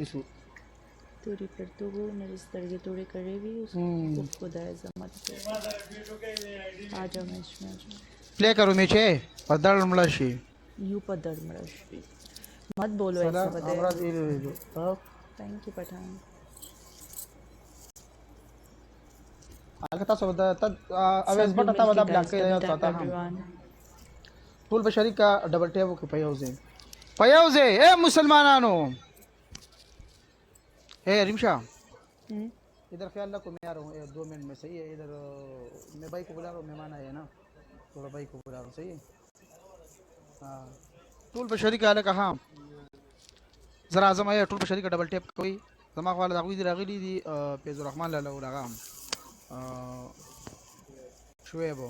su. Turi per tugu naristerge turi karevi उसको खुदा जमत आ जाओ मैच में आ जाओ प्ले करो मैच है पदर मलाशी यू पदर मराशी मत बोलो ऐसा सलाम बदे अमराज इलो अब थैंक यू पठान अलकता सब तद अवेस बट था बदा ब्लैक के या था हम टूल बशरी का डबल टैप के पयाउजे ए मुसलमानानो ए रिमशा इधर ख्याल रखो मैं आ रहा हूँ 2 मिनट में सही है इधर मैं भाई को बुला रहा हूँ मेहमान आए ना थोड़ा भाई को बुला रहा हूँ सही है हाँ टूल बशरी का कहा जरा आजम आया टूल बशरी का डबल टैप कोई दिमाग वाला दागुई रागिली दी पेजो रहमान ला लगाम शुएबो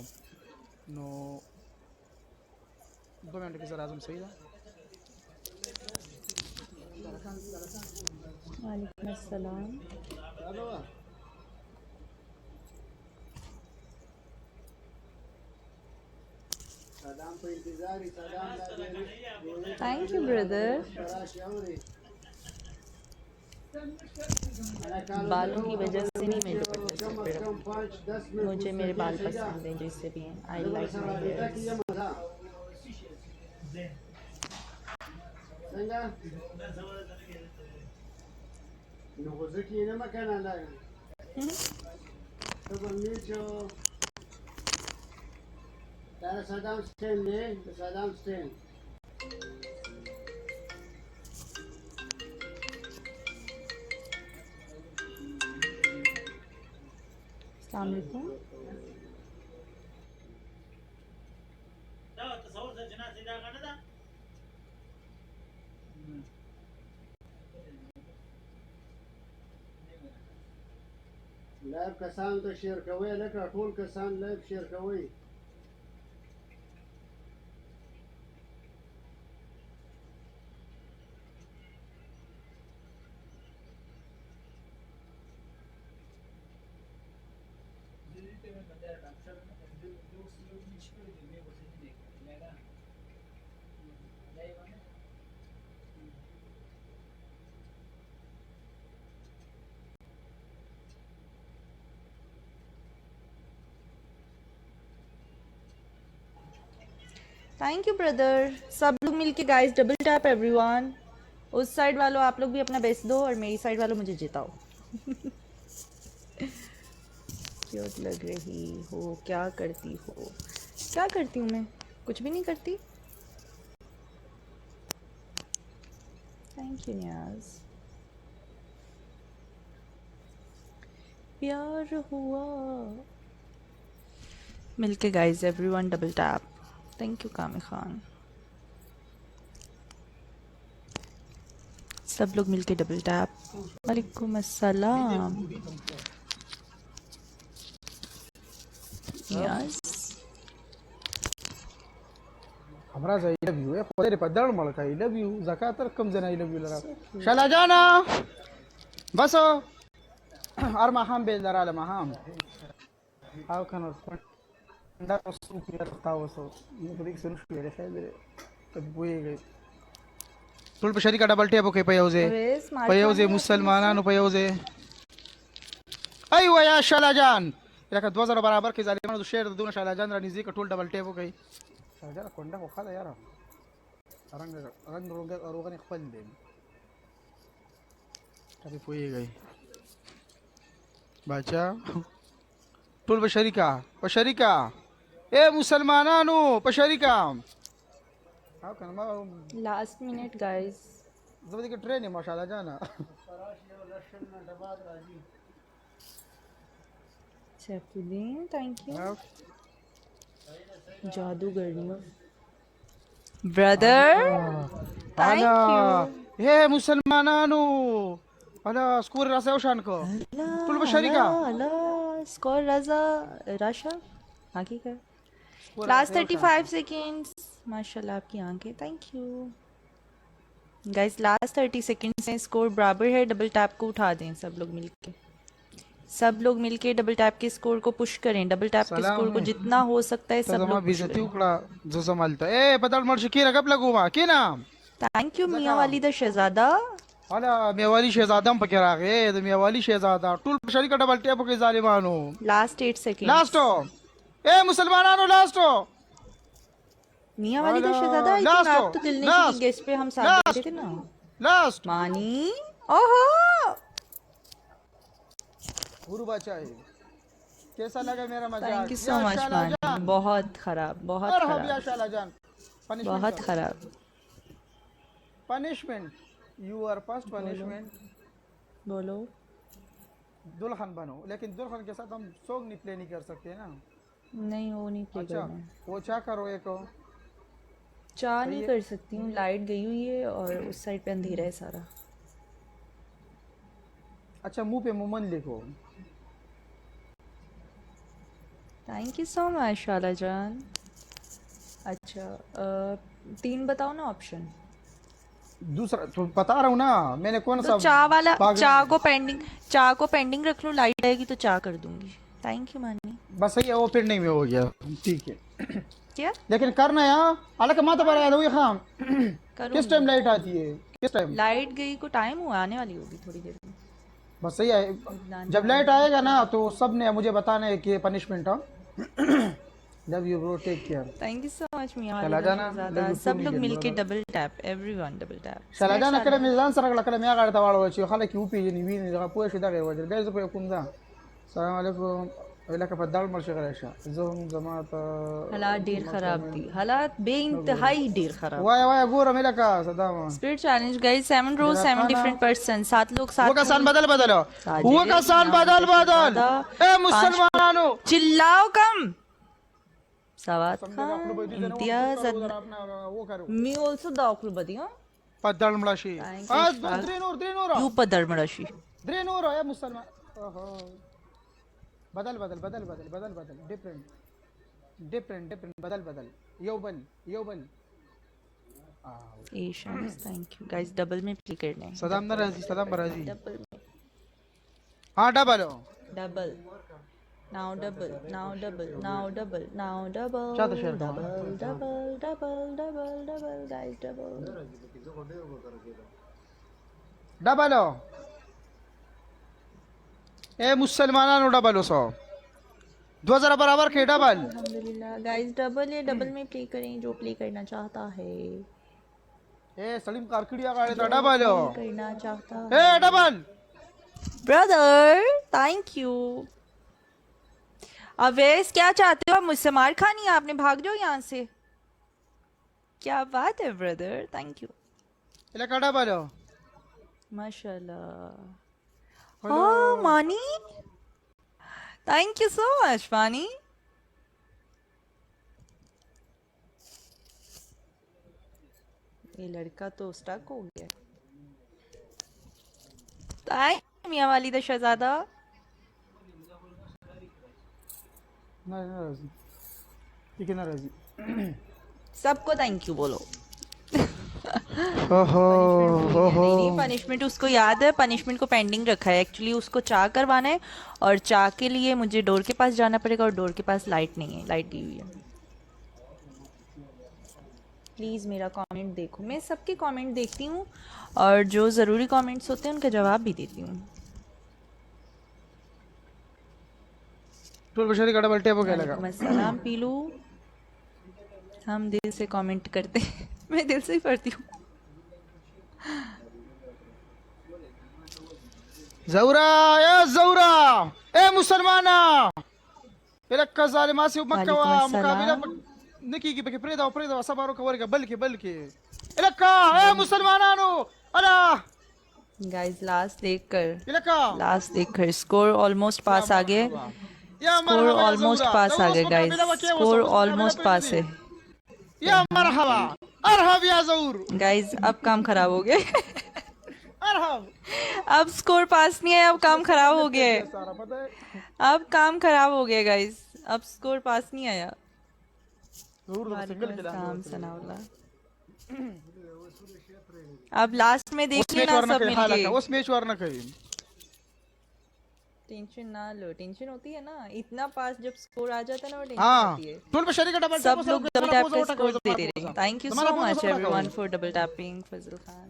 नो 2 मिनट के जरा आजम सही था वालेकुम अस्सलाम थैंक यू ब्रदर बालों की वजह से नहीं मैं दुपट्टे सर पे रखती मुझे मेरे बाल पसंद हैं जैसे भी हैं आई लाइक माय हेयर्स अस्सलाम वालेकुम लाइव कसान तो शेयर कोई लका टोल कसान लाइव शेयर कोई थैंक यू ब्रदर सब लोग मिलके गाइस डबल टैप एवरीवन उस साइड वालों आप लोग भी अपना बेस्ट दो और मेरी साइड वालों मुझे जिताओ क्यूट लग रही हो क्या करती हो क्या करती हूँ मैं कुछ भी नहीं करती थैंक यू नियाज प्यार हुआ मिलके guys everyone double tap thank you कामी खान सब लोग मिलके डबल टैप वालेकुम अस्सलाम यस हमरा से आई लव यू है पदर पदर मलका आई लव यू ज़कात कम जना आई लव यू लगा शाला जाना बस और माहम बेल दरा माहम हाउ कैन अंडा सूप या ताव सो ये बड़ी सुन शुरू है शायद तब वो ये टूल बशरी का डबल टैप ओके पयाउजे मुसलमानानो पयाउजे अय्वा या शाला जान इलाका 2000 बराबर के जालिमान तो शेयर दोनों शाला जान रानीजी का टूल डबल टैप ओके शाला कोंडा को खाला यार रंग रोगन खपल दे तभी पोई गई बाचा टूल बशरी का ए मुसलमानानो पशरिका हाउ कैन मा लास्ट मिनट गाइस जल्दी के ट्रेन है माशाल्लाह जाना सैफुद्दीन थैंक यू जादूगरनी ब्रदर थैंक यू हे मुसलमानानो अला स्कोर रसा ओशान को टूल बशरी का अला स्कोर रजा राशा आगे कर लास्ट 35 सेकेंड्स माशाल्लाह आपकी आंखें thank you guys last 30 seconds हैं स्कोर बराबर है डबल टैप को उठा दें सब लोग मिलके डबल टैप के स्कोर को पुश करें डबल टैप के स्कोर को जितना हो सकता है सब लोग बिजती उकड़ा जो जमालता ए पताल मर शकीर कब लगूमा के नाम थैंक यू मियां वालिदा शहजादा अला मेवाली शहजादम पके रागे तो मेवाली शहजादा टूल शरी का डबल टेप के जालिमानो लास्ट 8 सेकंड लास्ट हो ए मुसलमानानो लास्ट हो मियां वाली का शहजादा आई थिंक लास्ट आप हो, तो दिल ने लास्ट, की गेस्ट पे हम साथ लास्ट, बैठे थे ना लास्ट मानी ओहो गुरु बचाए कैसा लगा मेरा मजाक थैंक यू सो मच मानी बहुत खराब बहुत मरहबा या खराब शालाजान बहुत खराब punishment you are first punishment बोलो दुल्हन बनो लेकिन दुल्हन के साथ हम सॉन्ग नहीं प्ले नहीं कर सकते ना नहीं वो नहीं प्ले अच्छा करना है वो क्या करो एक चाह नहीं कर सकती हूँ लाइट गई हुई है और उस साइड पे अंधेरा है सारा अच्छा मुंह पे मोमन लिखो थैंक यू सो मच शाला जान अच्छा 3 बताओ ना ऑप्शन दूसरा तो बता रहा हूँ ना मैंने कौन सा तो चाह वाला पागल- चाह को पेंडिंग रख लूँ लाइट आएगी तो चाह कर दूंगी थैंक यू मानी बस सही है वो पेंडिंग में हो गया ठीक है क्या लेकिन करना यार अलग माता पर याद हुई खाम करूँ किस टाइम लाइट आती है किस टाइम लाइट गई को टाइम हुआ आने वाली होगी थोड़ी देर में बस सही है जब लाइट आएगा ना तो सब ने मुझे बताना है कि ये पनिशमेंट है love you bro take care thank you so much मियां चला जाना, ज़्यादा लव सब यू लोग टू मिलके brother. Double tap everyone double tap शालाजान अकडे मी जान सर अकडे मी आगाडता वाळवायची खाला की उपी ni vini daga puya shi daga wajen gaizu ko kun da assalamu alaikum wala ka fadal mar shagala sha zohum zamata हालात ढेर खराब थी हालात बेइंतहाई ढेर खराब waya waya gora milaka sadama spirit challenge guys 7 रोज 7 डिफरेंट पर्सन 7 लोग साथ वो का सान बदल बदल साजिद, वो का सान बदल बदल ए मुसलमानों चिल्लाओ कम सवात समजा खान आपलं बैठी जरा इम्तियाज अपना वो करो मी ऑल्सो दाखल बदियो पदल मलाशी Thank you, आज Shah. द्रेनोर यू पदर मराशी द्रेनोर ए मुसलमान ओहो बदल बदल बदल बदल बदल बदल डिफरेंट डिफरेंट डिफरेंट बदल बदल योबल एशंस थैंक यू गाइस डबल में प्ले करना है सदाम बराजी डबल में हाँ डबल हो double now double Chata share double guys double double हो ए मुसलमानों डबल हो 2000 बराबर के डबल अल्हम्दुलिल्लाह गाइस डबल है डबल में प्ले करें जो प्ले करना चाहता है ए सलीम कारकिडिया गाड़े था डबल हो करना चाहता है A double brother thank you Awais क्या चाहते हो आप मुझसे मार खानी है आपने भाग जाओ यहाँ से क्या बात है ब्रदर थैंक यू इला का डबल हो माशाल्लाह हाँ मानी थैंक यू सो मच मानी ये लड़का तो स्टक हो गया थैंक मियां वालिदा शहजादा नहीं नाराजी ठीक है नाराजी सबको थैंक यू बोलो ओहो ओहो नहीं पनिशमेंट उसको याद है पनिशमेंट को पेंडिंग रखा है एक्चुअली उसको चाह करवाना है और चाह के लिए मुझे डोर के पास जाना पड़ेगा और डोर के पास लाइट नहीं है लाइट गई हुई है प्लीज़ मेरा कमेंट देखो मैं सबके कमेंट देखती हूँ और जो ज़रूरी कमेंट्स होते हैं उनका जवाब भी देती हूँ टूल बशरी का डबल टेप हो गया लगा वालेकुम अस्सलाम पीलू हम दिल से कमेंट करते हैं मैं दिल से ही पढ़ती हूँ जौरा ए मुसलमाना इलक्का जालिमा से मक्का वालेकुम मुकाबिला अस्सलाम। निकी की बके प्रेदा सबारो का वर्गा बल्कि इलक्का ए मुसलमानानो अला गाइस लास्ट देखकर स्कोर ऑलमोस्ट पास आ गए या स्कोर मरहबा या ऑलमोस्ट ज़ौरा। पास आ गए उसको गाइस कबीला वके वो स्कोर उसको ऑलमोस्ट कबीला पास वके है या मरहबा अरहब या ज़ौर गाइस अब काम खराब हो गए अरहब अब स्कोर पास नहीं है अब काम खराब हो गया है सारा पता है अब काम खराब हो गया गाइस अब स्कोर पास नहीं आया ज़ौर तो सिंगल वालेकुम के अस्सलाम सनाउल्लाह अब लास्ट में देख उसमें लेना चोर न सब कहीं हालत मिलके है उसमें चोर न कहीं टेंशन ना लो टेंशन होती है ना इतना पास जब स्कोर आ जाता है ना वो टेंशन हाँ होती है टूल बशरी का डबल सब लोग डबल टैप पे स्कोर टेप देते रहे thank you so much everyone for double tapping Fazal Khan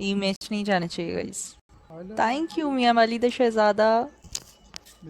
ये मैच नहीं जाना चाहिए गाइस. थैंक यू मियां वाली द शहजादा.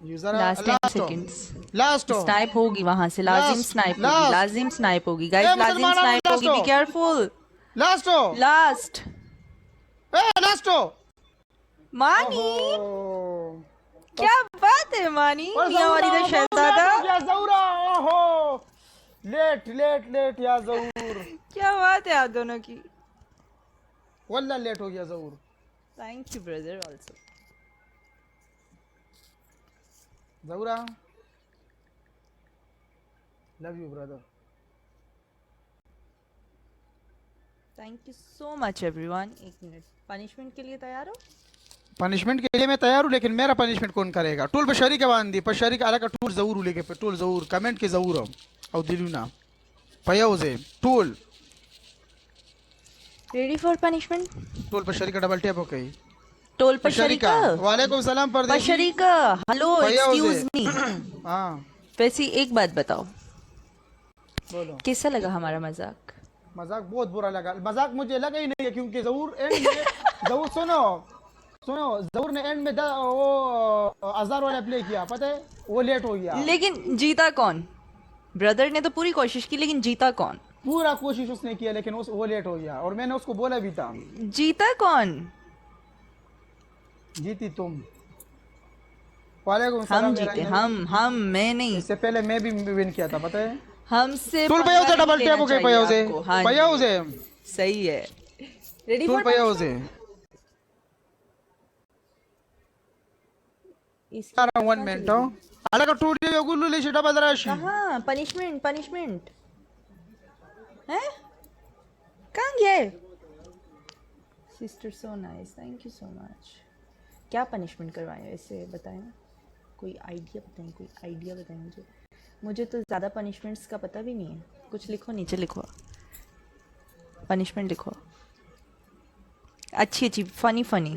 User last 10 seconds. Last snipe होगी वहां से. लाजिम Last. Snipe Last. होगी. लाजिम स्नाइप होगी गाइस. ए, लाजिम मुसलमानों, स्नाइप होगी. last बी हो. केयरफुल. Last last. ए लास्ट मानी क्या बात है मानी. मियां वाली द शहजादा. या जौरा ओहो लेट लेट लेट या जौर क्या बात है आप दोनों की. वल्ला लेट हो गया जौर. Thank you brother also. जौरा love you brother. Thank you so much everyone. एक मिनट. पनिशमेंट के लिए तैयार हो. पनिशमेंट के लिए मैं तैयार हूँ लेकिन मेरा पनिशमेंट कौन करेगा. टूल बशरी के बांधी बशरी का अलग टूल जरूर लेके पे टूल जरूर कमेंट के जरूर और दिलूना पयाउजे tool ready for punishment. Tool बशरी का डबल टैप हो गई. टोल पशरिका. वालेकुम सलाम परदेसी. पशरिका हेलो एक्सक्यूज मी. हाँ वैसे एक बात बताओ, बोलो. कैसा लगा हमारा मजाक. मजाक बहुत बुरा लगा. मजाक मुझे लगा ही नहीं है क्योंकि जरूर एंड में जरूर सुनो जरूर ने एंड में वो अज़ार वाला प्ले किया पता है वो लेट हो गया. लेकिन जीता कौन. ब्रदर ने तो पूरी कोशिश की लेकिन जीता कौन. पूरा कोशिश उसने किया लेकिन वो लेट हो गया और मैंने उसको बोला भी था. जीता कौन. जीती तुम. वालेकुम सलाम. हम जीते. हम मैं नहीं. इससे पहले मैं भी विन किया था पता है. हमसे टूल पयाउजे डबल टैप हो गई. पयाउजे पयाउजे सही है. रेडी टूल फॉर पयाउजे सारा 1 मिनट हो अलग टूल ये गुल्लू ले डबल राशि. कहाँ पनिशमेंट हैं. कहाँ गए. Sister so nice. Thank you so much. क्या पनिशमेंट करवाएं ऐसे बताएं. कोई आइडिया बताएं मुझे तो ज़्यादा पनिशमेंट्स का पता भी नहीं है. कुछ लिखो नीचे लिखो. पनिशमेंट लिखो अच्छी फनी.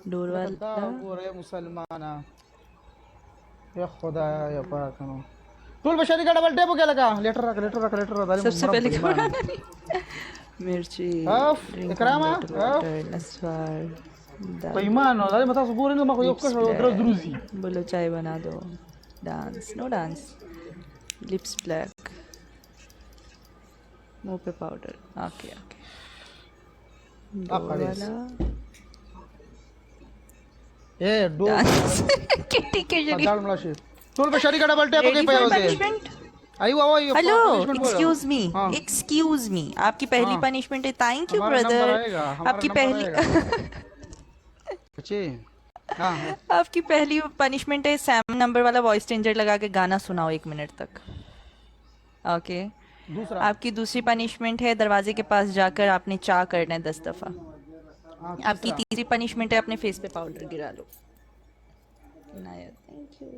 डोर वाला मुसलमाना या खुदा या पाक. टूल बशरी का डबल टैप हो गया लगा. लेटर रख. सबसे पहले मिर्ची इकरामा पैमानो दादा मता सुबुर ने मको योक्का द्रुजी बोलो चाय बना दो. Dance no dance. Lips black. मुंह पे पाउडर. ओके वाला ए दो किटी के जरी. दाल मलाशी. टूल बशरी का डबल टैप हो गई पयाउजे. हेलो एक्सक्यूज मी. आपकी पहली पनिशमेंट है. Thank you brother. आपकी पहली आपकी पहली पनिशमेंट है. सैम नंबर वाला वॉइस चेंजर लगा के गाना सुनाओ 1 मिनट तक. ओके. आपकी दूसरी पनिशमेंट है दरवाजे के पास जाकर आपने चा करना है 10 दफा. आपकी तीसरी पनिशमेंट है अपने फेस पे पाउडर गिरा लो. Thank you.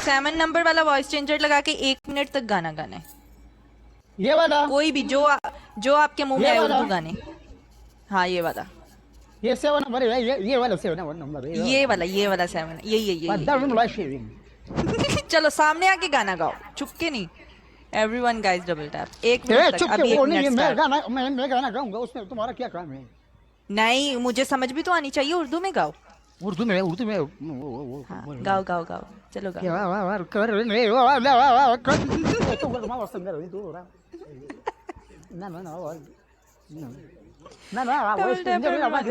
सेवन नंबर वाला वॉइस चेंजर लगा के 1 मिनट तक गाना गाना है. ये वाला कोई भी जो आपके मुंह में आए उर्दू गाने. हाँ ये वाला. ये 7 नंबर है. ये वाला 7 नंबर है. ये वाला 7. ये चलो सामने आके गाना गाओ. चुपके नहीं. Everyone guys double tap. 1 minute तक. अभी 1 मिनट स्टार्ट. मैं गाना गाऊंगा उसमें तुम्हारा क्या काम है. नहीं मुझे समझ भी तो आनी चाहिए. उर्दू में गाओ. उर्दू में हाँ, गाओ चलो गाओ.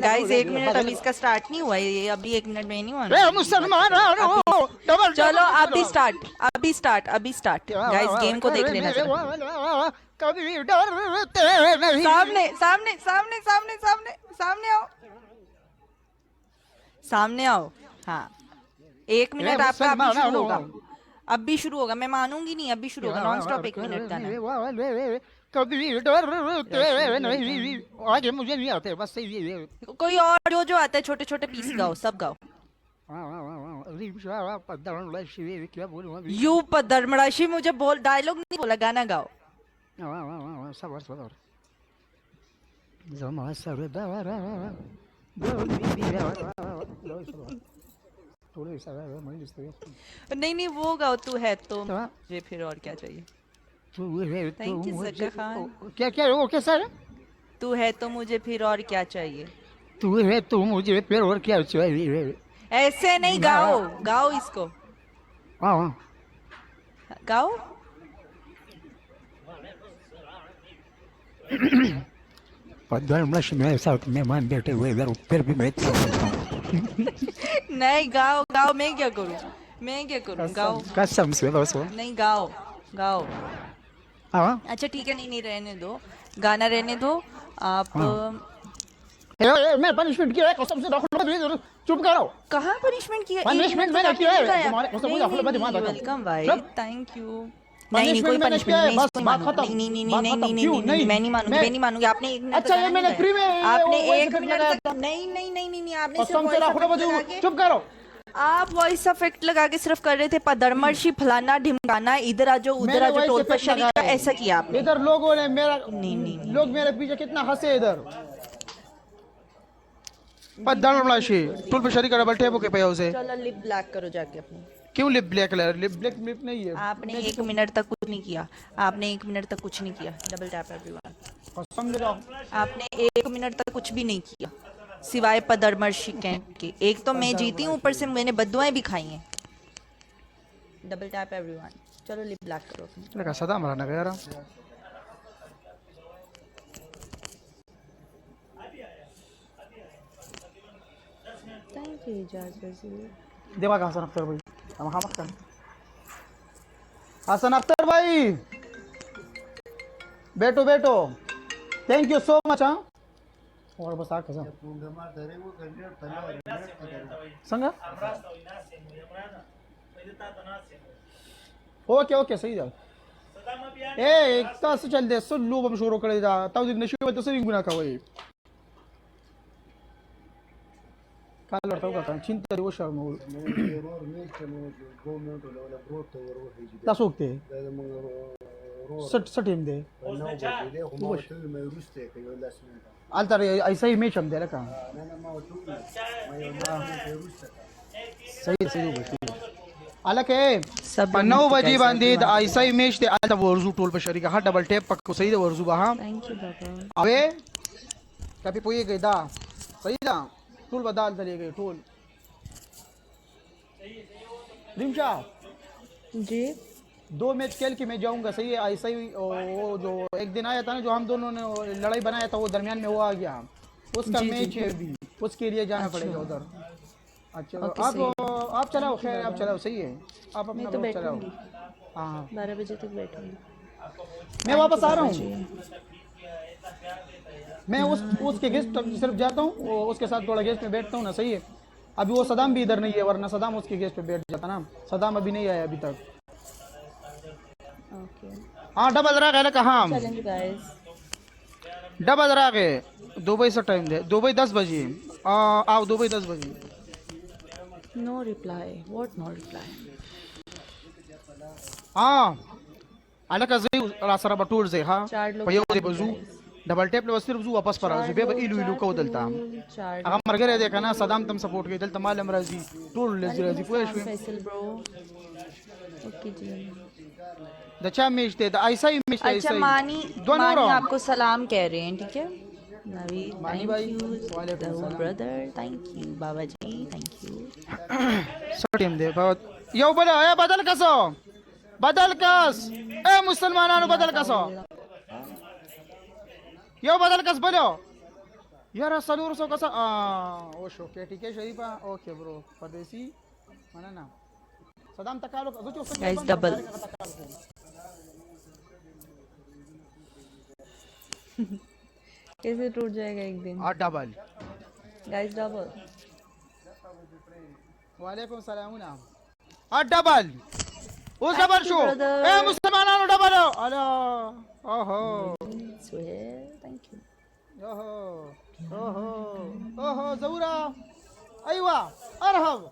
गाइस 1 मिनट अभी इसका स्टार्ट नहीं हुआ. ये अभी 1 मिनट में नहीं हुआ. चलो अभी स्टार्ट. गाइस गेम को देख लेना. सामने आओ. हाँ 1 मिनट आपका अभी शुरू होगा. मैं मानूंगी नहीं. अभी शुरू होगा. नॉन स्टॉप 1 मिनट गाना. आगे मुझे नहीं आते बस. कोई और जो आता है छोटे छोटे पीस गाओ. सब गाओ. यू पदरमड़ाशी मुझे बोल डायलॉग नहीं बोला गाना गाओ Sabar, sabar. नहीं नहीं वो गाओ तू है तो मुझे फिर और क्या चाहिए थैंक यू जक्का खान क्या क्या वो कैसा है तू है तो मुझे फिर और क्या चाहिए तू है तू मुझे फिर और क्या चाहिए ऐसे नहीं गाओ गाओ इसको हाँ गाओ मेरे साथ मेहमान बैठे हुए इधर फिर भी मैं नहीं गाओ गाओ मैं क्या करूं गाओ कसम से बस नहीं गाओ गाओ हाँ अच्छा ठीक है नहीं नहीं रहने दो गाना रहने दो आप मैं पनिशमेंट किया है कसम से डॉक्टर चुप करो कहाँ पनिशमेंट किया Punishment मैंने किया है, तुम्हारे कसम मुझे अपने बारे में बता दो। वेलकम भाई सब- थैंक यू नहीं नहीं कोई Punishment मैंने किया पनिशमेंट है, नहीं बस कोई बात मानूंगी। खत्म, नहीं नहीं नहीं बात नहीं खत्म, नहीं क्यों? नहीं मैं नहीं मानूंगी मैं नहीं मानूंगी आपने एक मिनट अच्छा, तक ये मैंने गाना फ्री नहीं में गाया। आपने वो एक voice मिनट effect तक नहीं नहीं नहीं नहीं नहीं आपने सिर्फ कसम से voice रखो effect लगा के चुप करो आप वॉइस इफेक्ट लगा के सिर्फ कर रहे थे पदरमर्शी फलाना ढिमकाना इधर आ जाओ उधर मैंने आ जाओ voice टोल effect पशरी का लगाया है। ऐसा किया आपने इधर लोगों ने मेरा नहीं, नहीं। लोग मेरे पीछे कितना हंसे इधर पद्दान उड़ाशी टूल पे शरीक डबल टैप होके पे उसे चलो लिप ब्लैक करो जाके अपनी क्यों lip black colour lip black lip नहीं है आपने एक मिनट तक कुछ नहीं किया आपने एक मिनट तक कुछ नहीं किया डबल टैप एवरीवन कसम दे रहा आपने एक मिनट तक कुछ भी नहीं किया सिवाय पदरमर्शी के एक तो मैं जीती हूँ ऊपर से मैंने बद्दुआएं भी खाई हैं डबल टैप एवरीवन चलो लिप ब्लैक करो अपनी लगा सदा मरा ना यार थैंक यू इजाज़त दिमाग हसन अख्तर भाई हम हम अख्तर हसन अख्तर भाई बैठो बैठो थैंक यू सो मच हाँ और बस आके जा संगा ओके ओके सही जा ए एक तास चल दे सुल्लू बम शुरू कर जा तब नशीब तो सही गुना का वही काल लड़ता होगा चिंता वो शर्म हो तासोकते सट सटीम दे आलता रे ऐसा ही मैच हम दे रखा सही सही हो अलग है सब 9 बजे बांधे ऐसा ही मैच दे आलता वर्जू टोल पे शरीका हा डबल टैप पक्को सही दे वर्जू बहा थैंक यू बाबा अबे कभी पोई गई दा सही दा टोल बदल दले गए टोल रिमशा जी 2 मैच खेल के मैं जाऊंगा सही है ऐसा ही वो जो एक दिन आया था ना जो हम दोनों ने लड़ाई बनाया था वो दरमियान में वो आ गया उसका जी, मैच जी। है अभी उसके लिए जाना अच्छा। पड़ेगा उधर अच्छा ओके, सही है। आप चलाओ खैर आप चलाओ सही है आप मैं अपना तो रोड चलाओ बैठूंगी हाँ 12 बजे तक बैठूंगी मैं वापस आ रहा हूँ मैं उसके गेस्ट तक सिर्फ जाता हूँ उसके साथ थोड़ा गेस्ट में बैठता हूँ ना सही है अभी वो सदाम भी इधर नहीं है वरना सदाम उसके गेस्ट पे बैठ जाता ना सदाम अभी नहीं आया अभी तक ओके हाँ डबल राग है ना कहाँ चलेंगे गाइस डबल राग है 2 बजे से टाइम दे 2 बजे 10 बजे आओ 2 बजे 10 बजे no reply what no reply हाँ अलग का ज़ी रासरा बटूर से हाँ 4 लोग पयो दे बजू डबल टैप ले सिर्फ जू वापस पर आ बे इलू इलू को दलता अगर मर गए देखा ना सदाम तम सपोर्ट के दलता मालम राजी टूर ले राजी कोई फैसल ब्रो ओके जी दचा मैच दे ऐसा ही मैच अच्छा ऐसा ही मानी दोनों मानी रहो। आपको सलाम कह रहे हैं ठीक है नवी मानी थैंक भाई, यू वालेकुम सलाम। ब्रदर थैंक यू बाबा जी थैंक यू सटीम दे बहुत यो बोला ए बदल कस ए मुसलमानानो बदल कसो यो बदल कस बोलो यार सलूर सो कसा ओश ओके ठीक है शरीफा ओके ब्रो परदेसी माना ना सदाम तकालो जो गाइस डबल कैसे टूट जाएगा एक दिन और डबल गाइस डबल वालेकुम सलाम ना और डबल उस डबल you, शो brother. ए मुसलमानानो डबल अलो ओहो सुहेल थैंक यू ओहो ओहो ओहो Jaura अयवा अरहब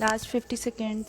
Last 50 seconds.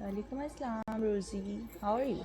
Walaikum assalam, Rosie. How are you?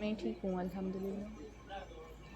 मैं ठीक हूँ अल्हम्दुलिल्लाह.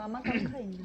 मामा कब खाएंगे?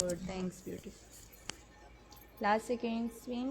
Good, thanks, beautiful. Last seconds win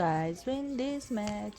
guys win this match,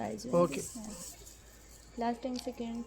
guys win Okay. this match. Last 10 seconds.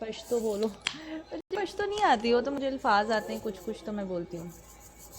Pashto बोलो. मुझे पश्तो नहीं आती हो तो मुझे अल्फाज आते हैं कुछ कुछ तो मैं बोलती हूँ.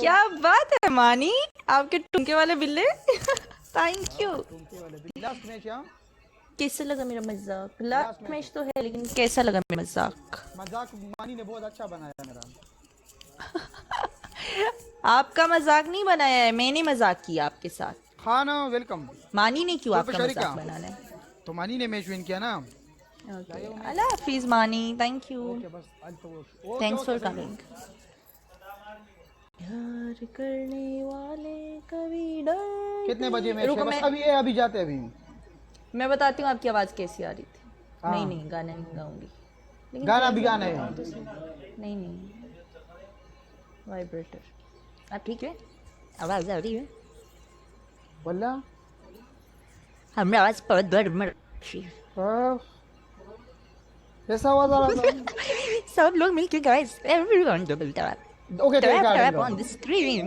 क्या बात है मानी आपके टुंके वाले बिल्ले. Thank you. लास्ट मैच हां कैसा लगा मेरा मजाक? लास्ट मैच तो है लेकिन कैसा लगा मेरा मजाक? मजाक मानी ने बहुत अच्छा बनाया मेरा आपका मजाक नहीं बनाया है, मैंने मजाक किया आपके साथ. खाना वेलकम मानी ने क्यों तो आपका शरीका। मजाक बनाना है? तो मानी ने मैच विन किया ना Okay. अल्लाह हाफिज मानी. Thank you. ओके बस अल्तवश थैंक्स फॉर कमिंग. प्यार करने वाले कभी डर. कितने बजे मैच रुको है बस मैं अभी जाते हैं अभी मैं बताती हूँ आपकी आवाज़ कैसी आ रही थी. हाँ। नहीं नहीं गाना नहीं गाऊंगी. लेकिन गाना भी गाना है नहीं नहीं वाइब्रेटर. अब ठीक है आवाज़ आ रही है. वल्ला हमें आवाज़ बहुत बड़ कैसा आवाज आ रहा था सब लोग मिलके guys everyone double tap okay tap ठीक टैप है ऑन द स्क्रीन.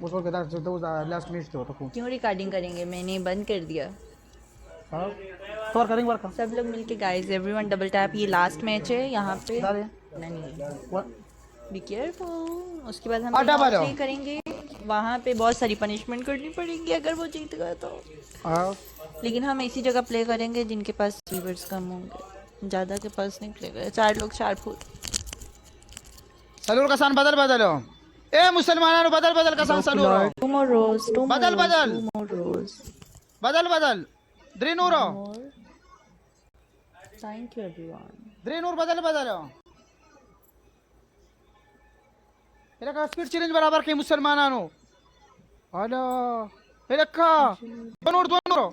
वो तो कहता है तो लास्ट मैच तो तको क्यों रिकॉर्डिंग करेंगे? मैंने बंद कर दिया. तो करेंगे वर्क सब लोग मिलके गाइस एवरीवन डबल टैप. ये लास्ट मैच है यहाँ पे. डाले नहीं बी केयरफुल. उसके बाद हम आटा बालो। नहीं करेंगे. वहाँ पे बहुत सारी पनिशमेंट करनी पड़ेगी अगर वो जीत गए तो. हां लेकिन हम ऐसी जगह प्ले करेंगे जिनके पास व्यूअर्स कम होंगे. ज़्यादा के पास नहीं प्ले करेंगे. 4 लोग 4 फुट. सलूर का सान बदलो ए मुसलमानों बदल का सान सलूर Two more rows. बदल. Two more rows. बदल द्रिनूरो More. Thank you everyone. द्रिनूर बदल इलाका स्पीड चैलेंज बराबर के मुसलमानों हेलो इलाका दोनों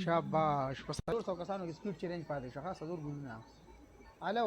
शाबाश बस सलूर तो कसानो की स्पीड चैलेंज पा दे शखा सलूर गुलना हेलो